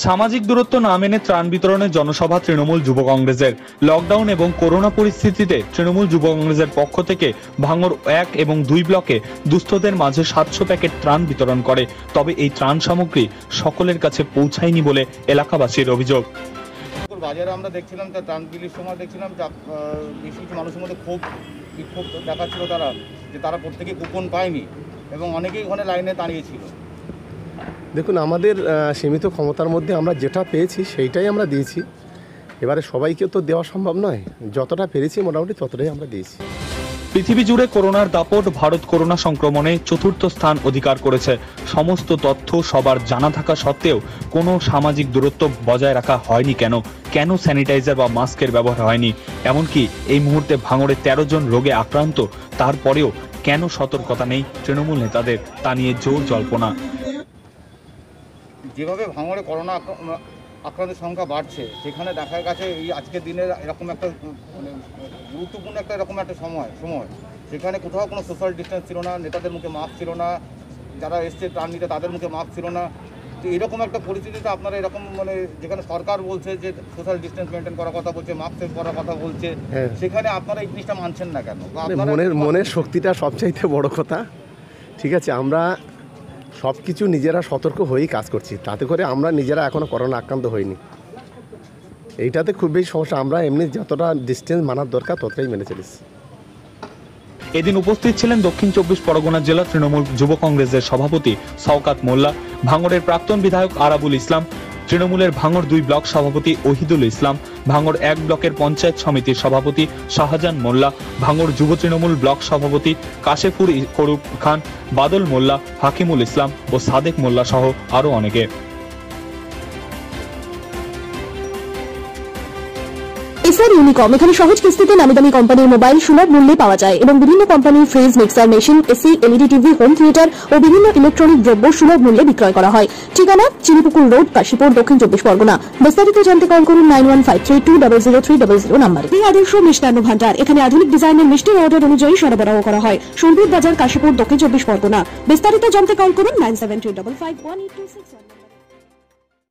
সামাজিক দূরত্ব না মেনে ত্রাণ বিতরণের জনসভা তৃণমূল যুব কংগ্রেসের। লকডাউন এবং করোনা পরিস্থিতিতে তৃণমূল যুব কংগ্রেসের পক্ষ থেকে ভাঙড় 1 এবং 2 ব্লকে দুস্থদের মাঝে 700 প্যাকেট ত্রাণ বিতরণ করে। তবে এই ত্রাণ সামগ্রী সকলের কাছে পৌঁছায়নি বলে এলাকাবাসীর অভিযোগ। বাজারে আমরা দেখছিলাম ত্রাণ বিলির সময় দেখছিলাম বেশ কিছু মানুষের মধ্যে বিক্ষোভ দেখাচ্ছিল তারা যে তারা প্রত্যেকে কুপন পায়নি এবং অনেকেই ওখানে লাইনে দাঁড়িয়েছিল। দেখুন, আমাদের সীমিত ক্ষমতার মধ্যে আমরা যেটা পেয়েছি সেইটাই আমরা দিয়েছি। এবারে সবাইকে তো দেওয়া সম্ভব নয়, যতটা পেরেছি মোটামুটি ততটাই আমরা দিয়েছি। পৃথিবী জুড়ে করোনার দাপট, ভারত করোনা সংক্রমণে 4র্থ স্থান অধিকার করেছে। সমস্ত তথ্য সবার জানা থাকা সত্ত্বেও কোনো সামাজিক দূরত্ব বজায় রাখা হয়নি কেন স্যানিটাইজার বা মাস্কের ব্যবহার হয়নি? এমনকি এই মুহূর্তে ভাঙড়ে 13 জন রোগে আক্রান্ত, তারপরেও কেন সতর্কতা নেই তৃণমূল নেতাদের, তা নিয়ে জোর জল্পনা। যেভাবে ভাঙড়ে করোনা আক্রান্তের সংখ্যা বাড়ছে, সেখানে দেখা গেছে এই আজকের দিনের এরকম একটা মানে গুরুত্বপূর্ণ এরকম একটা সময় সেখানে কোথাও কোনো সোশ্যাল ডিস্টেন্স ছিল না, নেতাদের মুখে মাস্ক ছিল না, যারা এসছে ত্রাণ নিতে তাদের মুখে মাস্ক ছিল না। তো এরকম একটা পরিস্থিতিতে আপনারা এরকম মানে যেখানে সরকার বলছে যে সোশ্যাল ডিস্টেন্স মেনটেন করার কথা বলছে, মাস্ক করার কথা বলছে, সেখানে আপনারা এই জিনিসটা মানছেন না কেন? মনের শক্তিটা সবচাইতে বড় কথা। ঠিক আছে, আমরা সব কিছু নিজেরা সতর্ক হয়েই কাজ করছি, তাতে করে আমরা নিজেরা এখনও করোনা আক্রান্ত হইনি। এইটাতে খুব বেশি সমস্যা, আমরা এমনি যতটা ডিস্টেন্স মানার দরকার ততটাই মেনে চলেছি। এদিন উপস্থিত ছিলেন দক্ষিণ 24 পরগনা জেলা তৃণমূল যুব কংগ্রেসের সভাপতি শওকাত মোল্লা, ভাঙড়ের প্রাক্তন বিধায়ক আরাবুল ইসলাম, তৃণমূলের ভাঙড় 2 ব্লক সভাপতি ওহিদুল ইসলাম, ভাঙড় 1 ব্লকের পঞ্চায়েত সমিতির সভাপতি শাহজাহান মোল্লা, ভাঙড় যুব তৃণমূল ব্লক সভাপতি কাশেপুর করুপ খান, বাদল মোল্লা, হাকিমুল ইসলাম ও সাদেক মোল্লা সহ আরো অনেকে। এসআর ইউনিকম, এখানে সহজ কিস্তিতে নামি দামি কোম্পানির মোবাইল সুলভ মূল্যে পাওয়া যায় এবং বিভিন্ন কোম্পানির fridge, mixer machine, AC, LED TV, home theatre ও বিভিন্ন ইলেকট্রনিক দ্রব্য সুলভ মূল্যে বিক্রয় করা হয়। ঠিকানা চিনিপুকুর রোড, কাশীপুর, দক্ষিণ 24 পরগনা। বিস্তারিত জানতে কল করুন 9153200300 নম্বরে। আদর্শ মিষ্টান্ন ভান্ডার, এখানে আধুনিক ডিজাইনের মিষ্টির অর্ডার অনুযায়ী সরবরাহ করা হয়। সোনপুর বাজার, কাশীপুর, দক্ষিণ 24 পরগনা। বিস্তারিত জানতে কল করুন 9725518261।